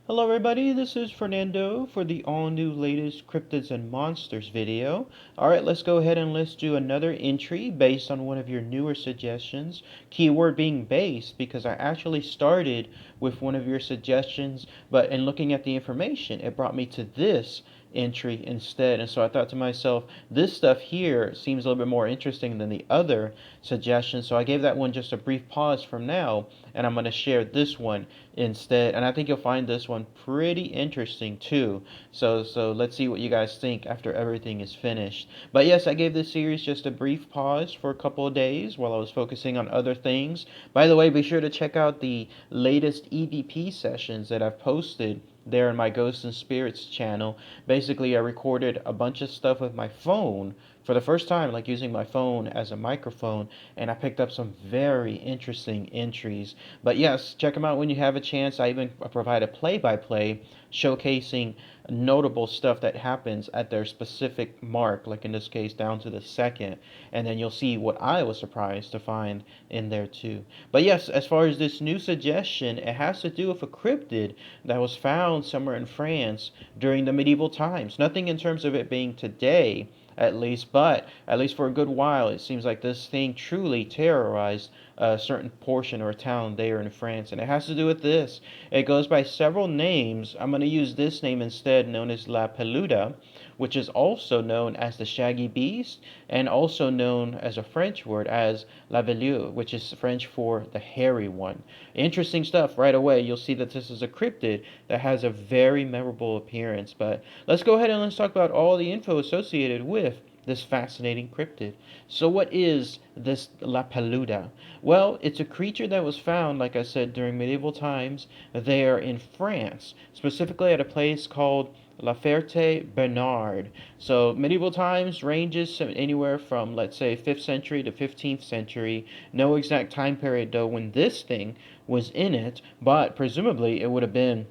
Hello everybody, this is Fernando for the all-new latest Cryptids and Monsters video. Alright, let's go ahead and let's do another entry based on one of your newer suggestions. Keyword being based because I actually started with one of your suggestions, but in looking at the information, it brought me to this entry instead. And so I thought to myself, this stuff here seems a little bit more interesting than the other suggestions. So I gave that one just a brief pause from now, and I'm going to share this one instead. And I think you'll find this one pretty interesting too. So let's see what you guys think after everything is finished. But yes, I gave this series just a brief pause for a couple of days while I was focusing on other things. By the way, be sure to check out the latest EVP sessions that I've posted there in my Ghosts and Spirits channel. Basically, I recorded a bunch of stuff with my phone for the first time, like using my phone as a microphone, and I picked up some very interesting entries. But yes, check them out when you have a chance. I even provide a play-by-play showcasing notable stuff that happens at their specific mark, like in this case down to the second, and then you'll see what I was surprised to find in there too. But yes, as far as this new suggestion, it has to do with a cryptid that was found somewhere in France during the medieval times. Nothing in terms of it being today, at least, but at least for a good while, it seems like this thing truly terrorized a certain portion or a town there in France. And it has to do with this. It goes by several names. I'm going to use this name instead, known as La Peluda, which is also known as the Shaggy Beast, and also known as a French word as La Velue, which is French for the hairy one. Interesting stuff. Right away, you'll see that this is a cryptid that has a very memorable appearance. But let's go ahead and let's talk about all the info associated with this fascinating cryptid. So what is this La Peluda? Well, it's a creature that was found, like I said, during medieval times there in France, specifically at a place called La Ferté-Bernard. So medieval times ranges anywhere from, let's say, 5th century to 15th century. No exact time period, though, when this thing was in it, but presumably it would have been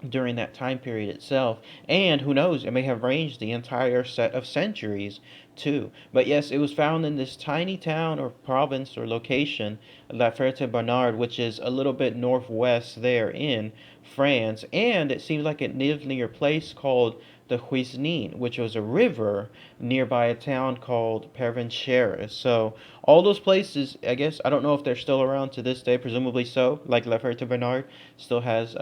during that time period itself. And who knows, it may have ranged the entire set of centuries too. But yes, it was found in this tiny town or province or location, La Ferté-Bernard, which is a little bit northwest there in France. And it seems like it lived near a place called the Huisnin, which was a river nearby a town called Pervencheres. So all those places, I guess, I don't know if they're still around to this day, presumably so, like La Ferté-Bernard still has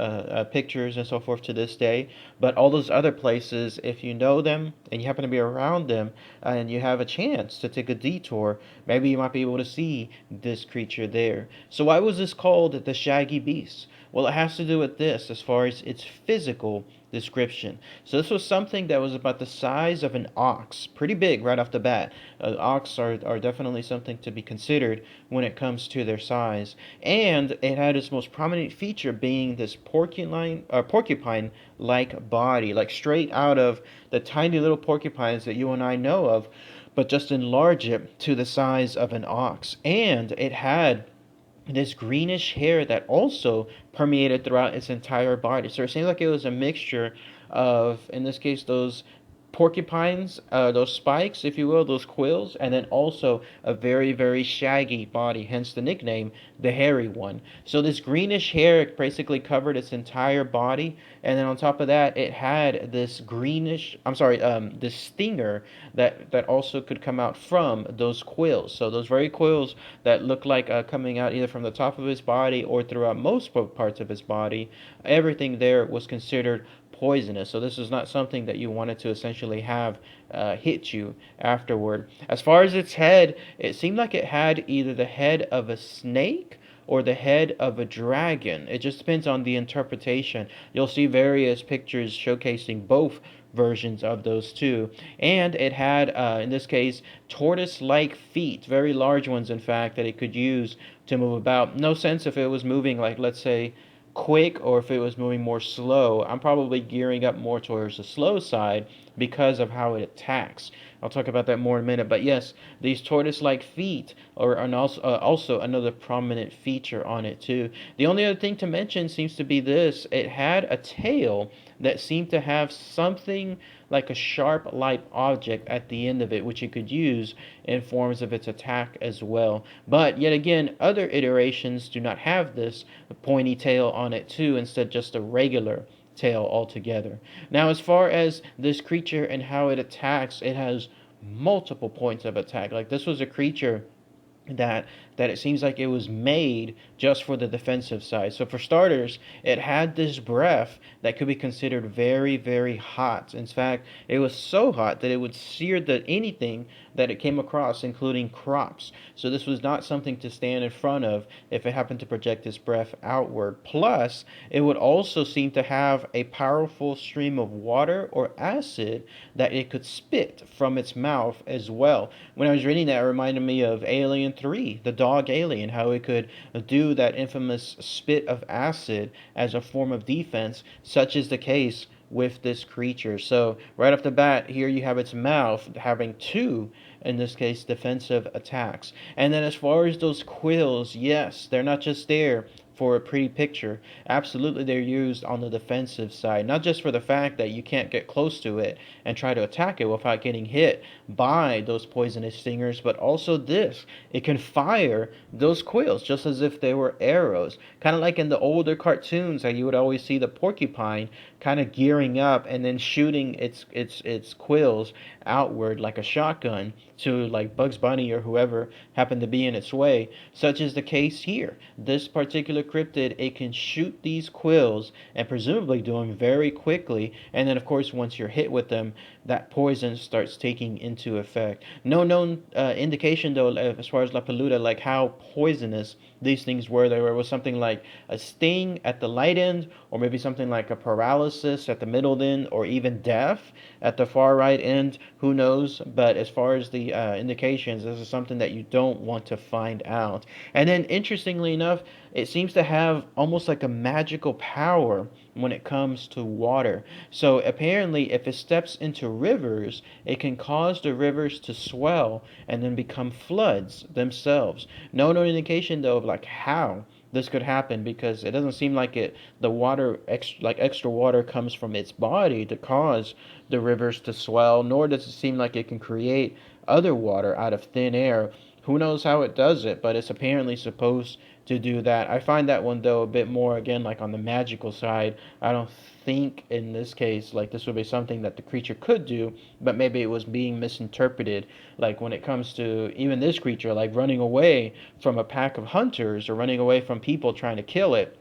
pictures and so forth to this day. But all those other places, if you know them and you happen to be around them and you have a chance to take a detour, maybe you might be able to see this creature there. So why was this called the Shaggy Beast? Well, it has to do with this as far as its physical description. So this was something that was about the size of an ox, pretty big right off the bat. Ox are definitely something to be considered when it comes to their size. And it had its most prominent feature being this porcupine-like body, like straight out of the tiny little porcupines that you and I know of, but just enlarge it to the size of an ox. And it had this greenish hair that also permeated throughout its entire body. So it seems like it was a mixture of, in this case, those porcupines, those spikes, if you will, those quills, and then also a very, very shaggy body, hence the nickname, the hairy one. So this greenish hair basically covered its entire body, and then on top of that, it had this this stinger that also could come out from those quills. So those very quills that look like coming out either from the top of his body or throughout most parts of his body, everything there was considered poisonous. So this is not something that you wanted to essentially have hit you afterward. As far as its head, it seemed like it had either the head of a snake or the head of a dragon. It just depends on the interpretation. You'll see various pictures showcasing both versions of those two. And it had, in this case, tortoise-like feet, very large ones, in fact, that it could use to move about. No sense if it was moving, like, let's say, quick or if it was moving more slow. I'm probably gearing up more towards the slow side because of how it attacks. I'll talk about that more in a minute. But yes, these tortoise-like feet are also another prominent feature on it too. The only other thing to mention seems to be this. It had a tail that seemed to have something like a sharp light object at the end of it, which it could use in forms of its attack as well. But yet again, other iterations do not have this pointy tail on it too, instead just a regular tail altogether. Now, as far as this creature and how it attacks, it has multiple points of attack. Like, this was a creature that it seems like it was made just for the defensive side. So for starters, it had this breath that could be considered very, very hot. In fact, it was so hot that it would sear anything that it came across, including crops. So this was not something to stand in front of if it happened to project its breath outward. Plus, it would also seem to have a powerful stream of water or acid that it could spit from its mouth as well. When I was reading that, it reminded me of Alien 3, the dog alien, how it could do that infamous spit of acid as a form of defense. Such is the case with this creature. So right off the bat, here you have its mouth having two, in this case, defensive attacks. And then as far as those quills, yes, they're not just there for a pretty picture. Absolutely, they're used on the defensive side, not just for the fact that you can't get close to it and try to attack it without getting hit by those poisonous stingers, but also this, it can fire those quills just as if they were arrows, kind of like in the older cartoons how you would always see the porcupine kind of gearing up and then shooting its quills outward like a shotgun to like Bugs Bunny or whoever happened to be in its way. Such is the case here. This particular cryptid, it can shoot these quills and presumably do them very quickly, and then of course once you're hit with them, that poison starts taking into effect. No known indication though as far as La Peluda, like how poisonous these things were. There was something like a sting at the light end, or maybe something like a paralysis at the middle end, or even death at the far right end. Who knows? But as far as the indications, this is something that you don't want to find out. And then, interestingly enough, it seems to have almost like a magical power when it comes to water. So apparently, if it steps into rivers, it can cause the rivers to swell and then become floods themselves. No indication though of like how this could happen, because it doesn't seem like the water extra water comes from its body to cause the rivers to swell, nor does it seem like it can create other water out of thin air. Who knows how it does it, but it's apparently supposed to do that. I find that one though a bit more, again, like on the magical side. I don't think in this case like this would be something that the creature could do, but maybe it was being misinterpreted. Like when it comes to even this creature, like running away from a pack of hunters or running away from people trying to kill it.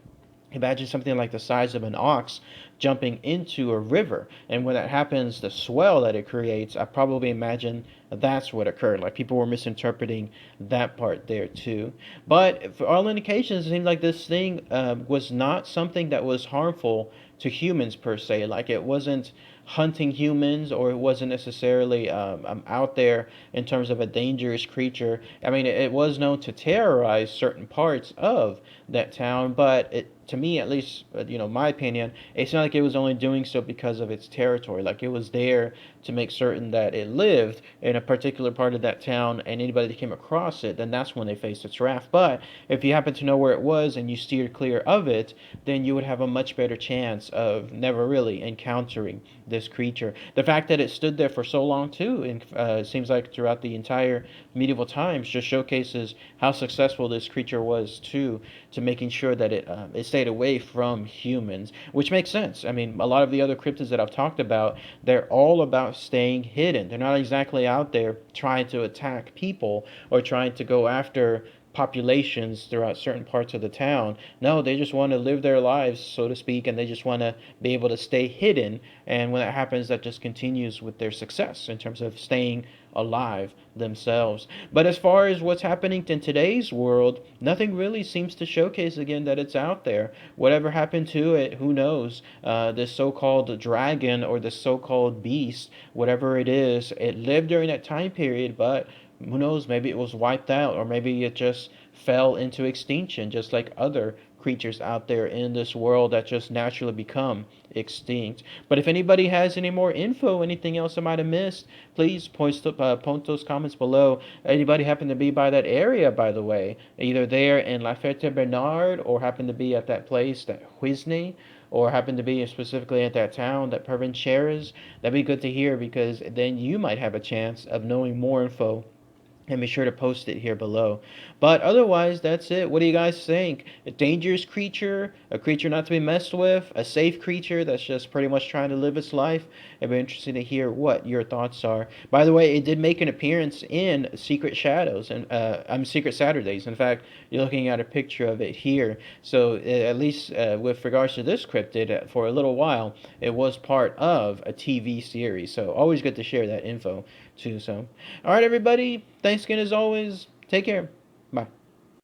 Imagine something like the size of an ox jumping into a river. And when that happens, the swell that it creates, I probably imagine that's what occurred. Like people were misinterpreting that part there too. But for all indications, it seems like this thing was not something that was harmful to humans per se. Like it wasn't hunting humans, or it wasn't necessarily out there in terms of a dangerous creature. I mean, it was known to terrorize certain parts of that town, but to me, at least, my opinion, it's not like it was only doing so because of its territory. Like it was there to make certain that it lived in a particular part of that town, and anybody that came across it, then that's when they faced its wrath. But if you happen to know where it was and you steered clear of it, then you would have a much better chance of never really encountering this creature. The fact that it stood there for so long too, and seems like throughout the entire medieval times, just showcases how successful this creature was too, to making sure that it stayed away from humans, which makes sense. I mean, a lot of the other cryptids that I've talked about, they're all about staying hidden. They're not exactly out there trying to attack people or trying to go after populations throughout certain parts of the town. No, they just want to live their lives, so to speak, and they just want to be able to stay hidden. And when that happens, that just continues with their success in terms of staying alive themselves. But as far as what's happening in today's world, nothing really seems to showcase again that it's out there. Whatever happened to it, who knows? This so-called dragon or the so-called beast, whatever it is, it lived during that time period, but who knows, maybe it was wiped out, or maybe it just fell into extinction, just like other creatures out there in this world that just naturally become extinct. But if anybody has any more info, anything else I might have missed, please post those comments below. Anybody happen to be by that area, by the way, either there in La Ferté-Bernard, or happen to be at that place, that Huisne, or happen to be specifically at that town, that Provencheres, that'd be good to hear, because then you might have a chance of knowing more info and be sure to post it here below. But otherwise, that's it. What do you guys think? A dangerous creature, a creature not to be messed with, a safe creature that's just pretty much trying to live its life? It'd be interesting to hear what your thoughts are. By the way, it did make an appearance in Secret Shadows and I'm Secret Saturdays. In fact, you're looking at a picture of it here. So at least with regards to this cryptid, for a little while, it was part of a TV series. So always good to share that info too. So, all right, everybody. Thanks again as always. Take care.